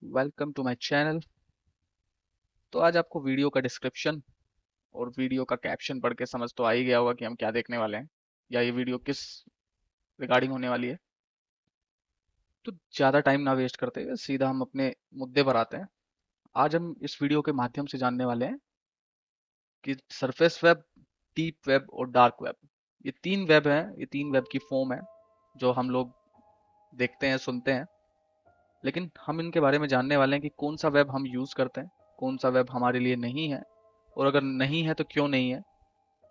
Welcome to my channel. तो आज आपको वीडियो का डिस्क्रिप्शन और वीडियो का कैप्शन पढ़ के समझ तो आ ही गया होगा कि हम क्या देखने वाले हैं या ये वीडियो किस रिगार्डिंग होने वाली है। तो ज़्यादा टाइम ना वेस्ट करते हुए सीधा हम अपने मुद्दे पर आते हैं। आज हम इस वीडियो के माध्यम से जानने वाले हैं कि सरफेस वेब, डीप वेब और डार्क वेब, ये तीन वेब हैं, ये तीन वेब की फॉर्म है जो हम लोग देखते हैं, सुनते हैं। लेकिन हम इनके बारे में जानने वाले हैं कि कौन सा वेब हम यूज़ करते हैं, कौन सा वेब हमारे लिए नहीं है, और अगर नहीं है तो क्यों नहीं है।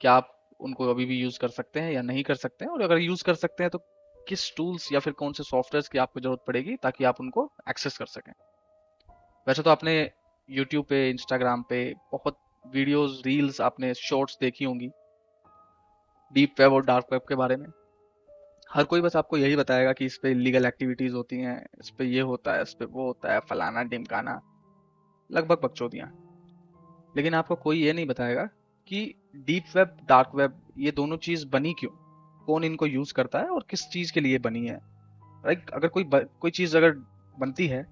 क्या आप उनको अभी भी यूज़ कर सकते हैं या नहीं कर सकते हैं, और अगर यूज़ कर सकते हैं तो किस टूल्स या फिर कौन से सॉफ्टवेयर की आपको ज़रूरत पड़ेगी ताकि आप उनको एक्सेस कर सकें। वैसे तो आपने यूट्यूब पे, इंस्टाग्राम पे बहुत वीडियोस, रील्स, आपने शॉर्ट्स देखी होंगी डीप वेब और डार्क वेब के बारे में। हर कोई बस आपको यही बताएगा कि इस पे इलीगल एक्टिविटीज होती हैं, इस पे ये होता है, इस पे वो होता है, फलाना ढिमकाना, लगभग बकचोदियां। लेकिन आपको कोई ये नहीं बताएगा कि डीप वेब, डार्क वेब, ये दोनों चीज बनी क्यों, कौन इनको यूज करता है और किस चीज के लिए बनी है। राइट, अगर कोई चीज अगर बनती है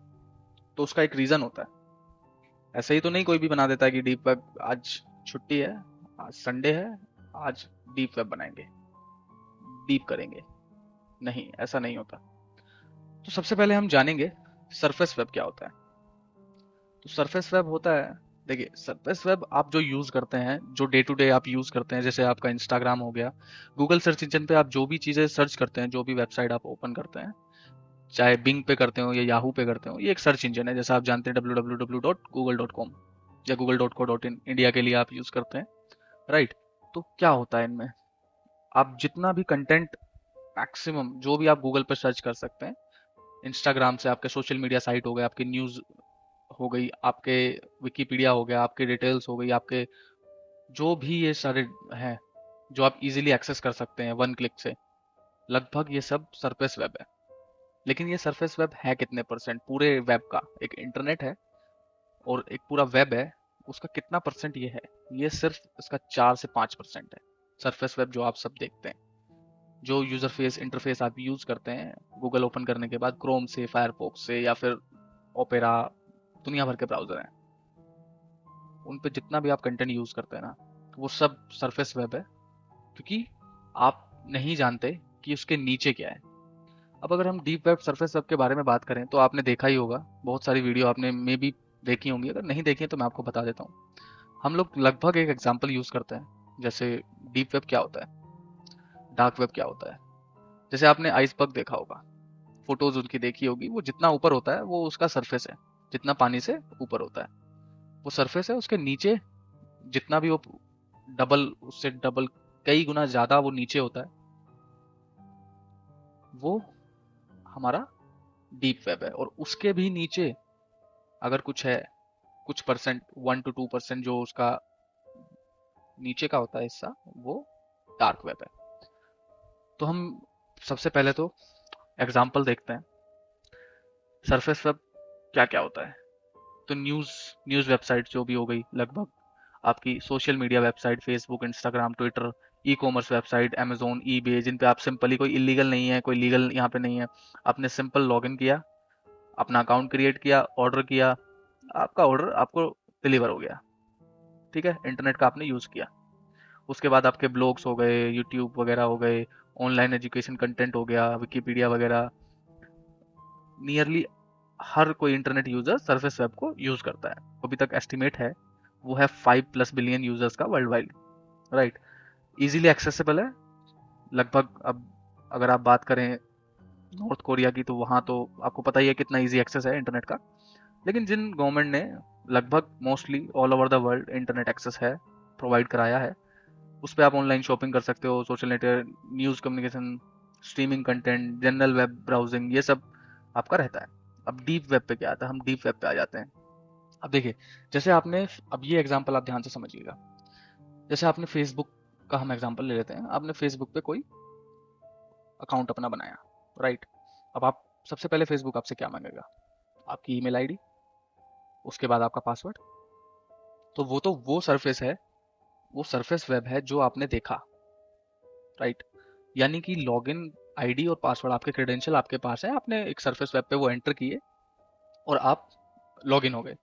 तो उसका एक रीजन होता है। ऐसे ही तो नहीं कोई भी बना देता है कि डीप वेब, आज छुट्टी है, आज संडे है, आज डीप वेब बनाएंगे, डीप करेंगे। नहीं, ऐसा नहीं होता। तो सबसे पहले हम जानेंगे सरफेस वेब क्या होता है। तो सरफेस वेब होता है, देखिए सरफेस वेब आप जो यूज करते हैं, जो डे टू डे आप यूज करते हैं, जैसे आपका इंस्टाग्राम हो गया, गूगल सर्च इंजन पे आप जो भी चीजें सर्च करते हैं, जो भी वेबसाइट आप ओपन करते हैं, चाहे बिंग पे करते हो या याहू पे करते हो, ये एक सर्च इंजन है। जैसा आप जानते हैं www.google.com या google.co.in, इंडिया के लिए आप यूज करते हैं। राइट। तो क्या होता है इनमें, आप जितना भी कंटेंट, मैक्सिमम जो भी आप गूगल पे सर्च कर सकते हैं, इंस्टाग्राम से आपके सोशल मीडिया साइट हो गए, आपकी न्यूज हो गई, आपके विकीपीडिया हो गया, आपके डिटेल्स हो गई, आपके जो भी ये सारे हैं जो आप इजीली एक्सेस कर सकते हैं वन क्लिक से, लगभग ये सब सरफेस वेब है। लेकिन ये सरफेस वेब है कितने परसेंट पूरे वेब का, एक इंटरनेट है और एक पूरा वेब है, उसका कितना परसेंट ये है? ये सिर्फ इसका 4 से 5% है। सरफेस वेब जो आप सब देखते हैं, जो यूजर फेस इंटरफेस आप यूज करते हैं गूगल ओपन करने के बाद, क्रोम से, फायरफॉक्स से या फिर ओपेरा, दुनिया भर के ब्राउजर हैं, उन पे जितना भी आप कंटेंट यूज करते हैं ना, वो सब सरफेस वेब है। क्योंकि आप नहीं जानते कि उसके नीचे क्या है। अब अगर हम डीप वेब, सरफेस वेब के बारे में बात करें तो आपने देखा ही होगा, बहुत सारी वीडियो आपने मे भी देखी होंगी, अगर नहीं देखी है तो मैं आपको बता देता हूँ। हम लोग लगभग एक एग्जांपल यूज करते हैं, जैसे डीप वेब क्या होता है, डार्क वेब क्या होता है। जैसे आपने आइसबर्ग देखा होगा, फोटोज उनकी देखी होगी, वो जितना ऊपर होता है वो उसका सरफेस है, जितना पानी से ऊपर होता है वो सरफेस है। उसके नीचे जितना भी वो डबल, उससे डबल, कई गुना ज्यादा वो नीचे होता है, वो हमारा डीप वेब है। और उसके भी नीचे अगर कुछ है, कुछ परसेंट, 1 to 2% जो उसका नीचे का होता है हिस्सा, वो डार्क वेब है। तो हम सबसे पहले तो एग्जाम्पल देखते हैं सरफेस वेब क्या क्या होता है। तो न्यूज़, न्यूज़ वेबसाइट जो भी हो गई, लगभग आपकी social media website, Facebook, Instagram, Twitter, e commerce website, Amazon, eBay, जिन पे आप सिंपली, कोई इलीगल नहीं है, कोई लीगल यहाँ पे नहीं है, आपने सिंपल लॉगिन किया, अपना अकाउंट क्रिएट किया, ऑर्डर किया, आपका ऑर्डर आपको डिलीवर हो गया। ठीक है, इंटरनेट का आपने यूज़ किया। उसके बाद आपके ब्लॉग्स हो गए, यूट्यूब वगैरह हो गए, ऑनलाइन एजुकेशन कंटेंट हो गया, विकीपीडिया वगैरह, नियरली हर कोई इंटरनेट यूजर सरफेस वेब को यूज करता है। अभी तक एस्टिमेट है वो है 5+ बिलियन यूजर्स का world wide. Right. Easily accessible है लगभग। अब अगर आप बात करें नॉर्थ कोरिया की, तो वहाँ तो आपको पता ही है कितना इजी एक्सेस है इंटरनेट का। लेकिन जिन गवर्नमेंट ने लगभग mostly all over the world internet access है, प्रोवाइड कराया है, उस पर आप ऑनलाइन शॉपिंग कर सकते हो, social network, news communication, streaming content, general web browsing, ये सब आपका रहता है। अब डीप वेब पे क्या आता है, हम डीप वेब पे आ जाते हैं। अब देखिए, जैसे आपने, अब ये एग्जांपल आप ध्यान से समझिएगा। जैसे आपने फेसबुक का हम एग्जांपल ले लेते हैं, आपने फेसबुक पे कोई अकाउंट अपना बनाया। राइट। अब आप, सबसे पहले फेसबुक आपसे क्या मांगेगा? आपकी ईमेल आईडी, उसके बाद आपका पासवर्ड। तो वो सरफेस है, वो सरफेस वेब है जो आपने देखा। राइट। यानी कि लॉगिन आईडी और पासवर्ड, आपके क्रेडेंशियल आपके पास है, आपने एक सरफेस वेब पे वो एंटर किए और आप लॉगिन हो गए।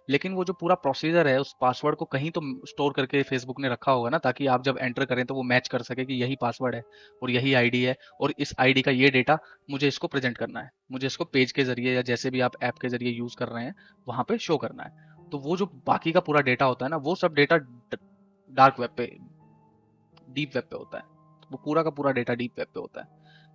लेकिन वो जो पूरा प्रोसीजर है, उस पासवर्ड को कहीं तो स्टोर करके फेसबुक ने रखा होगा ना, ताकि आप जब एंटर करें तो वो मैच कर सके कि यही पासवर्ड है और यही आईडी है, और इस आईडी का ये डेटा मुझे इसको प्रेजेंट करना है, मुझे इसको पेज के जरिए या जैसे भी आप ऐप के जरिए यूज कर रहे हैं वहां पे शो करना है। तो वो जो बाकी का पूरा डेटा होता है ना, वो सब डेटा डार्क वेब पे, डीप वेब पे होता है। वो पूरा का पूरा डेटा डीप वेब पे होता है,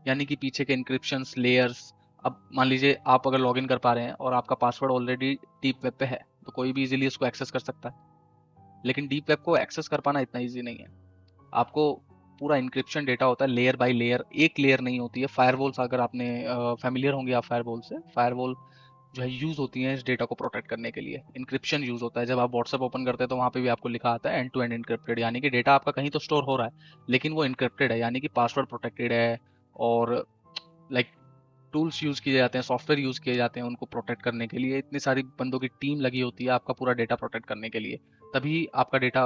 यानी कि पीछे के इंक्रिप्शन लेयर्स। अब मान लीजिए आप अगर लॉगिन कर पा रहे हैं और आपका पासवर्ड ऑलरेडी डीप वेब पे है, तो कोई भी इजीली उसको एक्सेस कर सकता है। लेकिन डीप वेब को एक्सेस कर पाना इतना इजी नहीं है। आपको पूरा इंक्रिप्शन डेटा होता है लेयर बाय लेयर, एक लेयर नहीं होती है। फायरवॉल्स, अगर आपने फैमिलियर होंगे आप फायरवॉल से, फायरवॉल जो है यूज होती है इस डेटा को प्रोटेक्ट करने के लिए। इंक्रिप्शन यूज होता है, जब आप व्हाट्सएप ओपन करते हैं तो वहां पे भी आपको लिखा आता है एंड टू एंड इंक्रिप्टेड, यानी कि डेटा आपका कहीं तो स्टोर हो रहा है लेकिन वो इंक्रिप्टेड है, यानी कि पासवर्ड प्रोटेक्टेड है। और लाइक टूल्स यूज किए जाते हैं, सॉफ्टवेयर यूज किए जाते हैं उनको प्रोटेक्ट करने के लिए। इतनी सारी बंदों की टीम लगी होती है आपका पूरा डेटा प्रोटेक्ट करने के लिए। तभी आपका डेटा,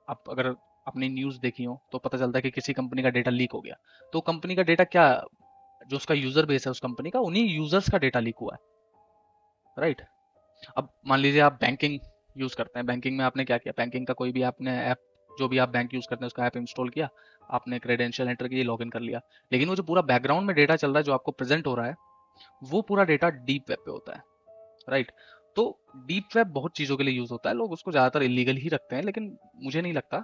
आप अगर अपनी न्यूज देखी हो तो पता चलता है कि किसी कंपनी का डेटा लीक हो गया। तो कंपनी का डेटा क्या, जो उसका यूजर बेस है उस कंपनी का, उन्हीं यूजर्स का डेटा लीक हुआ है, राइट। अब मान लीजिए आप बैंकिंग यूज करते हैं, बैंकिंग में आपने क्या किया, बैंकिंग का कोई भी आपने ऐप, जो भी आप बैंक यूज करते हैं उसका ऐप इंस्टॉल किया, आपने क्रेडेंशियल एंटर किए, लॉगिन कर लिया। लेकिन वो जो पूरा बैकग्राउंड में डेटा चल रहा है जो आपको प्रेजेंट हो रहा है, वो पूरा डेटा डीप वेब पे होता है, राइट। तो डीप वेब बहुत चीजों के लिए यूज होता है, लोग उसको ज्यादातर इलीगल ही रखते हैं, लेकिन मुझे नहीं लगता।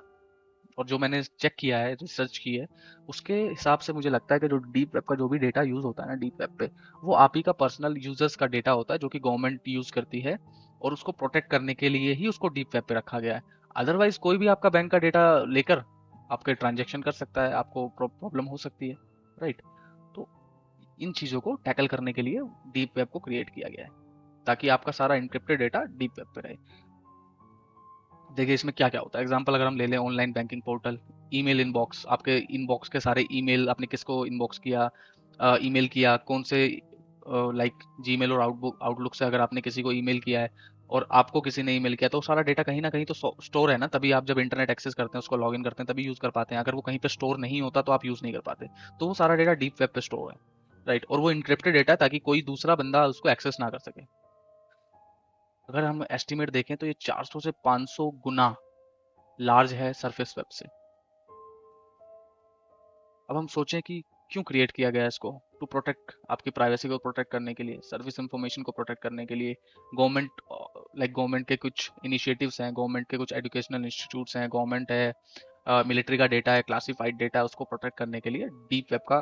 और जो मैंने चेक किया है, रिसर्च की है, उसके हिसाब से मुझे लगता है कि जो डीप वेब का जो भी डेटा यूज होता है ना डीप वेब पे, वो आप ही का पर्सनल यूजर्स का डेटा होता है जो कि गवर्नमेंट यूज करती है, और उसको प्रोटेक्ट करने के लिए ही उसको डीप वेब पे रखा गया है। अदरवाइज कोई भी आपका बैंक का डेटा लेकर आपके ट्रांजेक्शन कर सकता है, आपको प्रॉब्लम हो सकती है, राइट। तो इन चीजों को टैकल करने के लिए डीप वेब को क्रिएट किया गया है, ताकि आपका सारा इंक्रिप्टेड डेटा डीप वेब पे रहे। देखिए इसमें क्या क्या होता है, एग्जांपल अगर हम ले लें online banking portal, email inbox, आपके इनबॉक्स के सारे ईमेल, आपने किसको इनबॉक्स किया, ईमेल किया कौन से, लाइक जीमेल और आउटलुक से अगर आपने किसी को ईमेल किया है और आपको किसी ने ईमेल किया, तो सारा डेटा कहीं ना कहीं तो स्टोर है ना, तभी आप जब इंटरनेट एक्सेस करते हैं, उसको लॉगिन करते हैं, तभी यूज कर पाते हैं। अगर वो कहीं पे स्टोर नहीं होता तो आप यूज नहीं कर पाते। तो वो सारा डेटा डीप वेब पे स्टोर है, राइट। और वो इंक्रिप्टेड डेटा है ताकि कोई दूसरा बंदा उसको एक्सेस ना कर सके। अगर हम एस्टिमेट देखें तो ये 400 से 500 गुना लार्ज है सरफेस वेब से। अब हम सोचें कि क्यों क्रिएट किया गया है इसको, टू प्रोटेक्ट, आपकी प्राइवेसी को प्रोटेक्ट करने के लिए, सर्विस इंफॉर्मेशन को प्रोटेक्ट करने के लिए। गवर्नमेंट, लाइक गवर्नमेंट के कुछ इनिशिएटिव्स हैं, गवर्नमेंट के कुछ एजुकेशनल इंस्टीट्यूट्स हैं, गवर्नमेंट है, मिलिट्री का डेटा है, क्लासिफाइड डेटा है, उसको प्रोटेक्ट करने के लिए डीप वेब का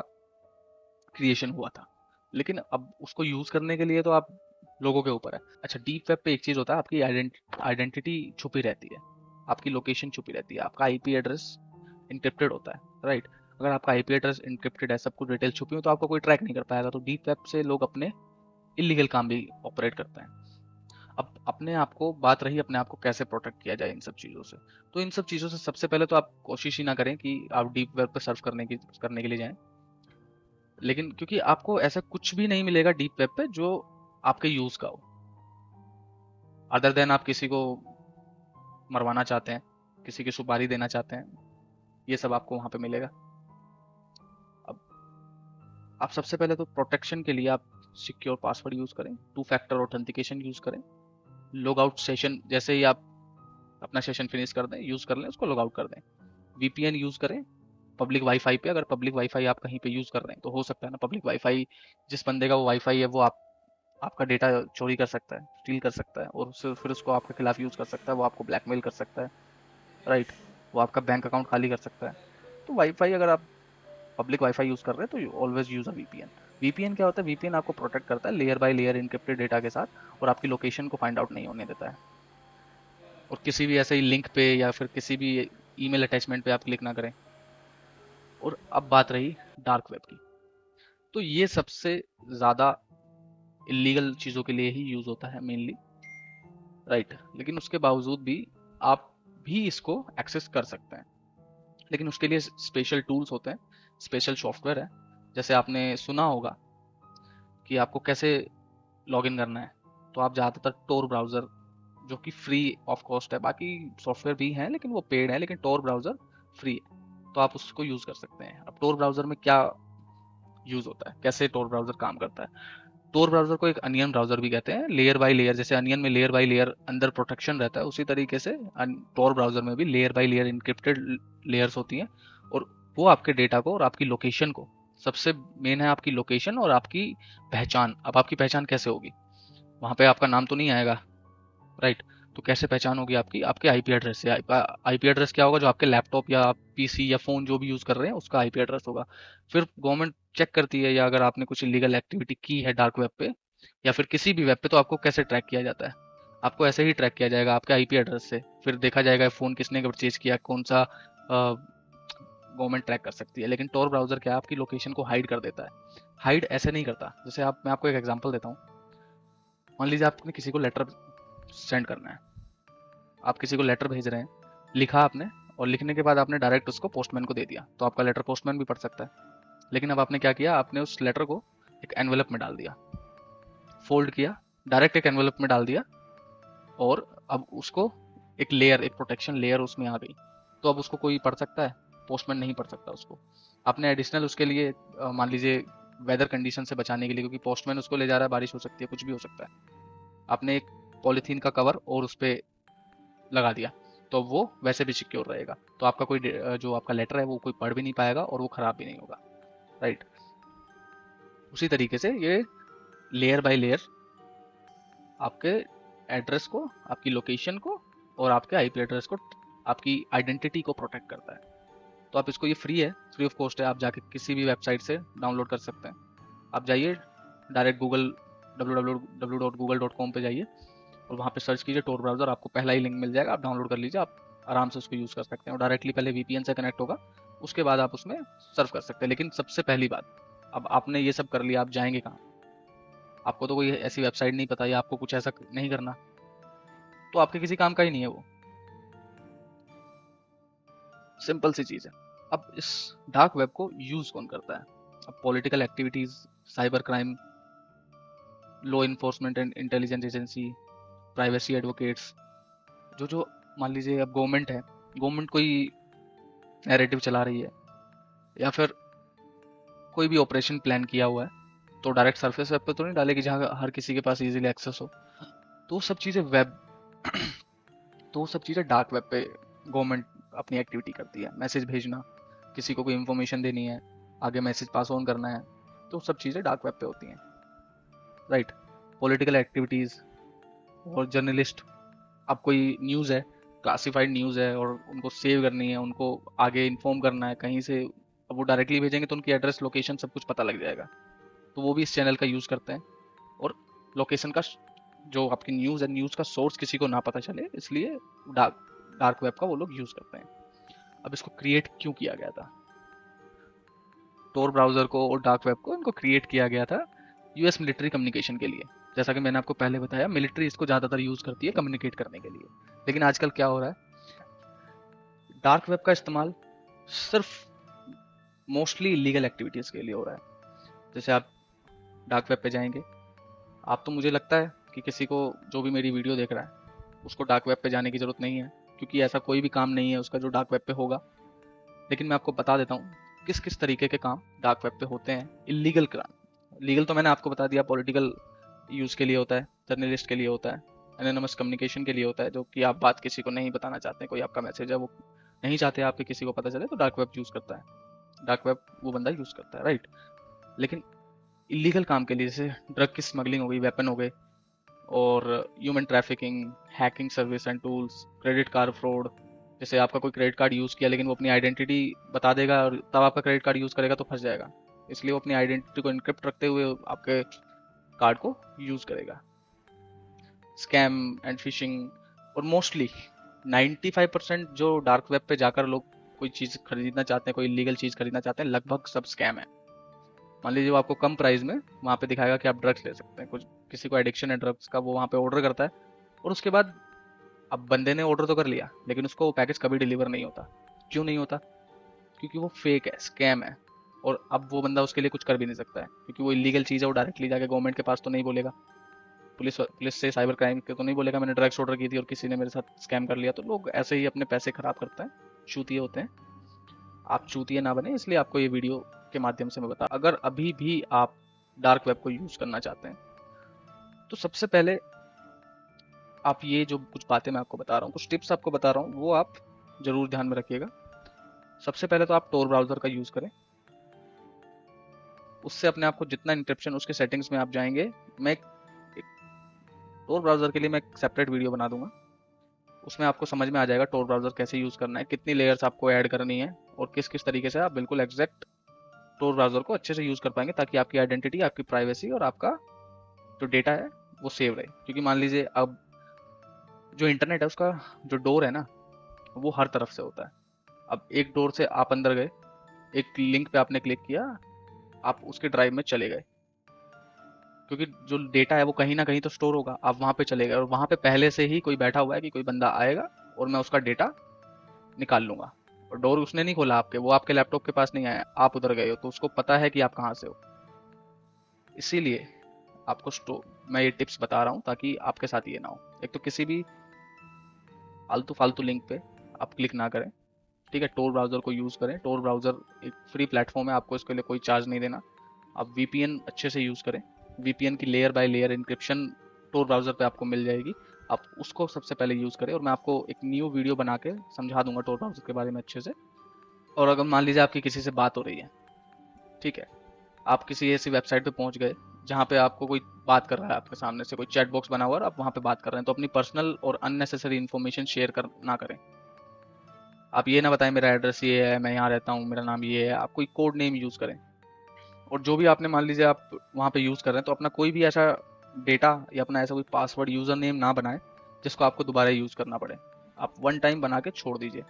क्रिएशन हुआ था। लेकिन अब उसको यूज करने के लिए तो आप लोगों के ऊपर है। अच्छा, डीप वेब पे एक चीज होता है, आपकी आइडेंटिटी छुपी रहती है, आपकी लोकेशन छुपी रहती है, आपका आईपी एड्रेस इंक्रिप्टेड होता है, राइट। अगर आपका आईपी एड्रेस इंक्रिप्टेड है, सब कुछ डिटेल छुपी हो, तो आपको कोई ट्रैक नहीं कर पाएगा। तो डीप वेब से लोग अपने इलीगल काम भी ऑपरेट करते हैं। अब अपने आप को, बात रही अपने आप को कैसे प्रोटेक्ट किया जाए इन सब चीज़ों से, तो इन सब चीज़ों से सबसे पहले तो आप कोशिश ही ना करें कि आप डीप वेब पे सर्फ करने के लिए जाएं। लेकिन क्योंकि आपको ऐसा कुछ भी नहीं मिलेगा डीप वेब पे जो आपके यूज का हो, अदर देन आप किसी को मरवाना चाहते हैं, किसी की सुपारी देना चाहते हैं, ये सब आपको वहां पे मिलेगा। अब आप सबसे पहले तो प्रोटेक्शन के लिए आप सिक्योर पासवर्ड यूज करें, टू फैक्टर ऑथेंटिकेशन यूज करें। लॉग आउट सेशन, जैसे ही आप अपना सेशन फिनिश कर दें, यूज कर लें उसको, लॉग आउट कर दें। वीपीएन यूज करें पब्लिक वाईफाई पे। अगर पब्लिक वाईफाई आप कहीं पे यूज कर रहे हैं तो हो सकता है ना, पब्लिक वाईफाई, जिस बंदे का वो वाईफाई है वो आपका डेटा चोरी कर सकता है, स्टील कर सकता है, और फिर उसको आपके खिलाफ यूज कर सकता है, वो आपको ब्लैकमेल कर सकता है, राइट। वो आपका बैंक अकाउंट खाली कर सकता है। तो वाईफाई, अगर आप पब्लिक वाईफाई यूज कर रहे हैं तो always use a VPN. VPN क्या होता है, वीपीएन आपको प्रोटेक्ट करता है layer by layer encrypted data के साथ, और आपकी लोकेशन को फाइंड आउट नहीं होने देता है। और किसी भी ऐसे ही लिंक पे या फिर किसी भी ईमेल अटैचमेंट पे आप क्लिक ना करें। और अब बात रही डार्क वेब की, तो ये सबसे ज्यादा इलीगल चीजों के लिए ही यूज होता है मेनली, राइट। लेकिन उसके बावजूद भी आप भी इसको एक्सेस कर सकते हैं, लेकिन उसके लिए स्पेशल टूल्स होते हैं, स्पेशल सॉफ्टवेयर है। जैसे आपने सुना होगा कि आपको कैसे लॉगिन करना है, तो आप ज़्यादातर टोर ब्राउज़र, जो कि फ्री ऑफ कॉस्ट है, बाकी सॉफ्टवेयर भी हैं लेकिन वो पेड है, लेकिन टोर ब्राउज़र फ्री है, तो आप उसको यूज़ कर सकते हैं। अब टोर ब्राउज़र में क्या यूज़ होता है, कैसे टोर ब्राउज़र काम करता है, टोर ब्राउजर को एक अनियन ब्राउजर भी कहते हैं, लेयर बाय लेयर, जैसे अनियन में लेयर बाय लेयर अंदर प्रोटेक्शन रहता है, उसी तरीके से टोर ब्राउजर में भी layer by layer encrypted layers होती हैं। और वो आपके डेटा को और आपकी लोकेशन को, सबसे मेन है आपकी लोकेशन और आपकी पहचान। अब आपकी पहचान कैसे होगी, वहां पे आपका नाम तो नहीं आएगा, राइट? तो कैसे पहचान होगी आपकी? आपके आईपी एड्रेस से। आईपी एड्रेस क्या होगा? जो आपके लैपटॉप या पीसी या फोन जो भी यूज कर रहे हैं उसका आईपी एड्रेस होगा। फिर गवर्नमेंट चेक करती है, या अगर आपने कुछ इलीगल एक्टिविटी की है डार्क वेब पे या फिर किसी भी वेब पे, तो आपको कैसे ट्रैक किया जाता है? आपको ऐसे ही ट्रैक किया जाएगा आपके आईपी एड्रेस से। फिर देखा जाएगा फोन किसने परचेज किया, कौन सा गवर्नमेंट ट्रैक कर सकती है। लेकिन टोर ब्राउजर क्या है, आपकी लोकेशन को हाइड कर देता है। हाइड ऐसे नहीं करता, जैसे मैं आपको एक एग्जांपल देता हूँ। मान लीजिए आपने किसी को लेटर सेंड करना है, आप किसी को लेटर भेज रहे हैं, लिखा आपने, और लिखने के बाद आपने डायरेक्ट उसको पोस्टमैन को दे दिया, तो आपका लेटर पोस्टमैन भी पढ़ सकता है। लेकिन अब आपने क्या किया, आपने उस लेटर को एक एनवेलप में डाल दिया, फोल्ड किया, डायरेक्ट एक एनवेलप में डाल दिया, और अब उसको एक लेयर, एक प्रोटेक्शन लेयर उसमें आ गई। तो अब उसको कोई पढ़ सकता है? पोस्टमैन नहीं पढ़ सकता उसको। आपने एडिशनल उसके लिए मान लीजिए वेदर कंडीशन से बचाने के लिए, क्योंकि पोस्टमैन उसको ले जा रहा है, बारिश हो सकती है, कुछ भी हो सकता है, आपने एक पॉलीथीन का कवर और उस पर लगा दिया, तो वो वैसे भी सिक्योर रहेगा। तो आपका कोई जो आपका लेटर है वो कोई पढ़ भी नहीं पाएगा और वो खराब भी नहीं होगा, राइट? उसी तरीके से ये लेयर बाय लेयर आपके एड्रेस को, आपकी लोकेशन को और आपके आईपी एड्रेस को, आपकी आइडेंटिटी को प्रोटेक्ट करता है। तो आप इसको, ये फ्री है, फ्री ऑफ कॉस्ट है, आप जाके किसी भी वेबसाइट से डाउनलोड कर सकते हैं। आप जाइए डायरेक्ट गूगल www.google.com पे जाइए और वहाँ पे सर्च कीजिए टोर ब्राउजर, आपको पहला ही लिंक मिल जाएगा, आप डाउनलोड कर लीजिए, आप आराम से उसको यूज़ कर सकते हैं। और डायरेक्टली पहले वीपीएन से कनेक्ट होगा, उसके बाद आप उसमें सर्व कर सकते हैं। लेकिन सबसे पहली बात, अब आपने ये सब कर लिया, आप जाएंगे कहाँ? आपको तो कोई ऐसी वेबसाइट नहीं पता, या आपको कुछ ऐसा नहीं करना, तो आपके किसी काम का ही नहीं है वो। सिंपल सी चीज़ है। अब इस डार्क वेब को यूज़ कौन करता है? अब political activities, cyber crime, law enforcement and intelligence agency, privacy advocates, जो मान लीजिए अब गवर्नमेंट है, गवर्नमेंट कोई नैरेटिव चला रही है या फिर कोई भी ऑपरेशन प्लान किया हुआ है, तो डायरेक्ट सरफेस वेब पे तो नहीं डालेगी जहाँ हर किसी के पास इजीली एक्सेस हो। तो सब चीज़ें वेब तो सब चीज़ें डार्क वेब पे गवर्नमेंट अपनी एक्टिविटी करती है। मैसेज भेजना, किसी को कोई इन्फॉर्मेशन देनी है, आगे मैसेज पास ऑन करना है, तो सब चीज़ें डार्क वेब पे होती हैं, राइट? पॉलिटिकल एक्टिविटीज़ और जर्नलिस्ट, अब कोई न्यूज़ है, क्लासिफाइड न्यूज़ है और उनको सेव करनी है, उनको आगे इन्फॉर्म करना है कहीं से, अब वो डायरेक्टली भेजेंगे तो उनकी एड्रेस, लोकेशन सब कुछ पता लग जाएगा, तो वो भी इस चैनल का यूज़ करते हैं। और लोकेशन का, जो आपकी न्यूज़ है, न्यूज़ का सोर्स किसी को ना पता चले, इसलिए डार्क वेब का वो लोग यूज़ करते हैं। अब इसको क्रिएट क्यों किया गया था? टोर ब्राउज़र को और डार्क वेब को इनको क्रिएट किया गया था यूएस मिलिट्री कम्युनिकेशन के लिए। जैसा कि मैंने आपको पहले बताया, मिलिट्री इसको ज़्यादातर यूज़ करती है कम्युनिकेट करने के लिए। लेकिन आजकल क्या हो रहा है, डार्क वेब का इस्तेमाल सिर्फ मोस्टली इलीगल एक्टिविटीज़ के लिए हो रहा है। जैसे आप डार्क वेब पे जाएंगे, आप तो, मुझे लगता है कि किसी को, जो भी मेरी वीडियो देख रहा है, उसको डार्क वेब पे जाने की ज़रूरत नहीं है, क्योंकि ऐसा कोई भी काम नहीं है उसका जो डार्क वेब पे होगा। लेकिन मैं आपको बता देता हूँ किस किस तरीके के काम डार्क वेब पे होते हैं, इलीगल काम। लीगल तो मैंने आपको बता दिया, पॉलिटिकल यूज़ के लिए होता है, जर्नलिस्ट के लिए होता है, एनोनिमस कम्युनिकेशन के लिए होता है, जो कि आप बात किसी को नहीं बताना चाहते, कोई आपका मैसेज है वो नहीं चाहते आपके किसी को पता चले, तो डार्क वेब यूज़ करता है, डार्क वेब वो बंदा यूज़ करता है, राइट? लेकिन इलीगल काम के लिए, जैसे ड्रग की स्मगलिंग हो गई, वेपन हो गए, और human trafficking, hacking service and tools, credit card fraud, जैसे आपका कोई क्रेडिट कार्ड यूज़ किया लेकिन वो अपनी आइडेंटिटी बता देगा और तब आपका क्रेडिट कार्ड यूज़ करेगा, तो फंस जाएगा। इसलिए वो अपनी आइडेंटिटी को इनक्रिप्ट रखते हुए आपके कार्ड को यूज़ करेगा। स्कैम एंड फिशिंग, और मोस्टली 95% जो डार्क वेब पे जाकर लोग कोई चीज़ खरीदना चाहते हैं, कोई इलीगल चीज़ खरीदना चाहते हैं, लगभग सब स्कैम है। मान लीजिए वो आपको कम प्राइस में वहाँ पे दिखाएगा कि आप ड्रग्स ले सकते हैं, कुछ किसी को एडिक्शन है ड्रग्स का, वो वहाँ पे ऑर्डर करता है, और उसके बाद, अब बंदे ने ऑर्डर तो कर लिया लेकिन उसको वो पैकेज कभी डिलीवर नहीं होता। क्यों नहीं होता? क्योंकि वो फेक है, स्कैम है। और अब वो बंदा उसके लिए कुछ कर भी नहीं सकता है, क्योंकि वो इलीगल चीज़ है, वो डायरेक्टली जाके गवर्नमेंट के पास तो नहीं बोलेगा, पुलिस से, साइबर क्राइम के तो नहीं बोलेगा मैंने ड्रग्स ऑर्डर की थी और किसी ने मेरे साथ स्कैम कर लिया। तो लोग ऐसे ही अपने पैसे खराब करते हैं, चूतिए होते हैं। आप चूतिए ना बने, इसलिए आपको ये वीडियो के माध्यम से मैं बता, अगर अभी भी आप डार्क वेब को यूज करना चाहते हैं। तो सबसे पहले आप ये जो कुछ बातें मैं आपको बता रहा हूँ, कुछ टिप्स आपको बता रहा हूँ, वो आप जरूर ध्यान में रखिएगा। सबसे पहले तो आप टोर ब्राउजर का यूज करें। उससे अपने आप को जितना इंक्रिप्शन, उसके सेटिंग्स में आप जाएंगे। मैं एक टोर ब्राउजर के लिए मैं एक सेपरेट वीडियो बना दूंगा, उसमें आपको समझ में आ जाएगा टोर ब्राउजर कैसे यूज करना है, कितनी लेयर्स आपको ऐड करनी है, और किस किस तरीके से आप बिल्कुल एग्जैक्ट टोर ब्राउजर को अच्छे से यूज कर पाएंगे, ताकि आपकी आइडेंटिटी, आपकी प्राइवेसी और आपका जो डेटा है वो सेव रहे। क्योंकि मान लीजिए अब जो इंटरनेट है उसका जो डोर है ना, वो हर तरफ से होता है। अब एक डोर से आप अंदर गए, एक लिंक पे आपने क्लिक किया, आप उसके ड्राइव में चले गए, क्योंकि जो डेटा है वो कहीं ना कहीं तो स्टोर होगा। आप वहां पे चले गए और वहां पे पहले से ही कोई बैठा हुआ है कि कोई बंदा आएगा और मैं उसका डेटा निकाल लूंगा। और डोर उसने नहीं खोला आपके, वो आपके लैपटॉप के पास नहीं आया, आप उधर गए हो, तो उसको पता है कि आप कहाँ से हो। इसीलिए आपको मैं ये टिप्स बता रहा हूँ ताकि आपके साथ ये ना हो। एक तो किसी भी आलतू फालतू लिंक पे आप क्लिक ना करें, ठीक है। टोर ब्राउजर को यूज करें। टोर ब्राउजर एक फ्री प्लेटफॉर्म है, आपको इसके लिए कोई चार्ज नहीं देना। आप वीपीएन अच्छे से यूज करें। वीपीएन की layer by layer encryption Tor browser पे आपको मिल जाएगी, आप उसको सबसे पहले यूज करें। और मैं आपको एक न्यू वीडियो बना के समझा दूंगा टोर ब्राउजर के बारे में अच्छे से। और अगर मान लीजिए आपकी किसी से बात हो रही है, ठीक है, आप किसी ऐसी वेबसाइट पे पहुंच गए जहाँ पे आपको कोई बात कर रहा है, आपके सामने से कोई चैट बॉक्स बना हुआ है और आप वहाँ पे बात कर रहे हैं, तो अपनी पर्सनल और अननेसेसरी इन्फॉर्मेशन शेयर कर ना करें। आप ये ना बताएं मेरा एड्रेस ये है, मैं यहाँ रहता हूँ, मेरा नाम ये है। आप कोई कोड नेम यूज करें। और जो भी आपने मान लीजिए आप वहाँ पे यूज कर रहे हैं, तो अपना कोई भी ऐसा डेटा या अपना ऐसा कोई पासवर्ड, यूजर नेम ना बनाए जिसको आपको दोबारा यूज करना पड़े। आप वन टाइम बना के छोड़ दीजिए।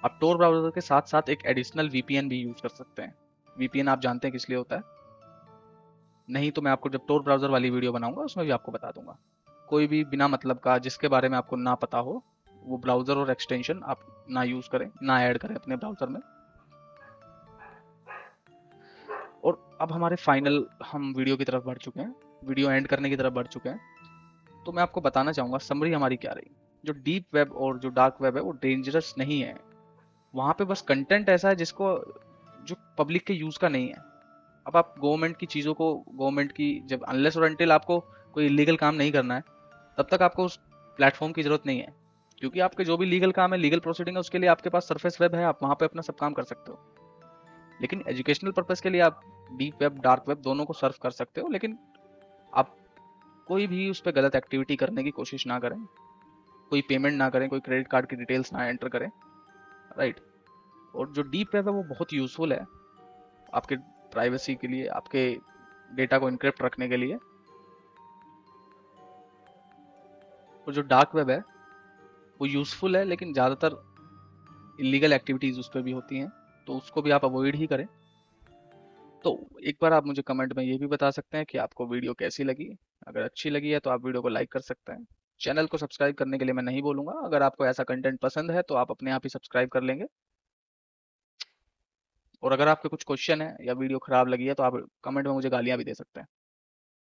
आप टोर ब्राउजर के साथ साथ एक एडिशनल वीपीएन भी यूज कर सकते हैं। वीपीएन आप जानते हैं किस लिए होता है? नहीं तो मैं आपको जब टोर ब्राउजर वाली वीडियो बनाऊंगा उसमें भी आपको बता दूंगा। कोई भी बिना मतलब का, जिसके बारे में आपको ना पता हो, वो ब्राउजर और एक्सटेंशन आप ना यूज करें, ना ऐड करें अपने ब्राउजर में। और अब हमारे फाइनल, हम वीडियो की तरफ बढ़ चुके हैं, वीडियो एंड करने की तरफ बढ़ चुके हैं। तो मैं आपको बताना चाहूंगा समरी हमारी क्या रही। जो डीप वेब और जो डार्क वेब है वो डेंजरस नहीं है। वहां पे बस कंटेंट ऐसा है जिसको, जो पब्लिक के यूज का नहीं है। अब आप गवर्नमेंट की चीजों को, गवर्नमेंट की जब अनलेस और अनटिल आपको कोई इलीगल काम नहीं करना है, तब तक आपको उस प्लेटफॉर्म की जरूरत नहीं है। क्योंकि आपके जो भी लीगल काम है, लीगल प्रोसीडिंग है, उसके लिए आपके पास सरफेस वेब है, आप वहां पे अपना सब काम कर सकते हो। लेकिन एजुकेशनल पर्पज के लिए आप डीप वेब, डार्क वेब दोनों को सर्व कर सकते हो। लेकिन आप कोई भी उस पर गलत एक्टिविटी करने की कोशिश ना करें, कोई पेमेंट ना करें, कोई क्रेडिट कार्ड की डिटेल्स ना एंटर करें, राइट। और जो डीप वेब है वो बहुत यूजफुल है आपके प्राइवेसी के लिए, आपके डेटा को इनक्रिप्ट रखने के लिए। और जो डार्क वेब है वो यूजफुल है, लेकिन ज़्यादातर इलीगल एक्टिविटीज़ उस पर भी होती हैं, तो उसको भी आप अवॉइड ही करें। तो एक बार आप मुझे कमेंट में ये भी बता सकते हैं कि आपको वीडियो कैसी लगी। अगर अच्छी लगी है तो आप वीडियो को लाइक कर सकते हैं। चैनल को सब्सक्राइब करने के लिए मैं नहीं बोलूँगा, अगर आपको ऐसा कंटेंट पसंद है तो आप अपने आप ही सब्सक्राइब कर लेंगे। और अगर आपके कुछ क्वेश्चन है या वीडियो खराब लगी है तो आप कमेंट में मुझे गालियाँ भी दे सकते हैं।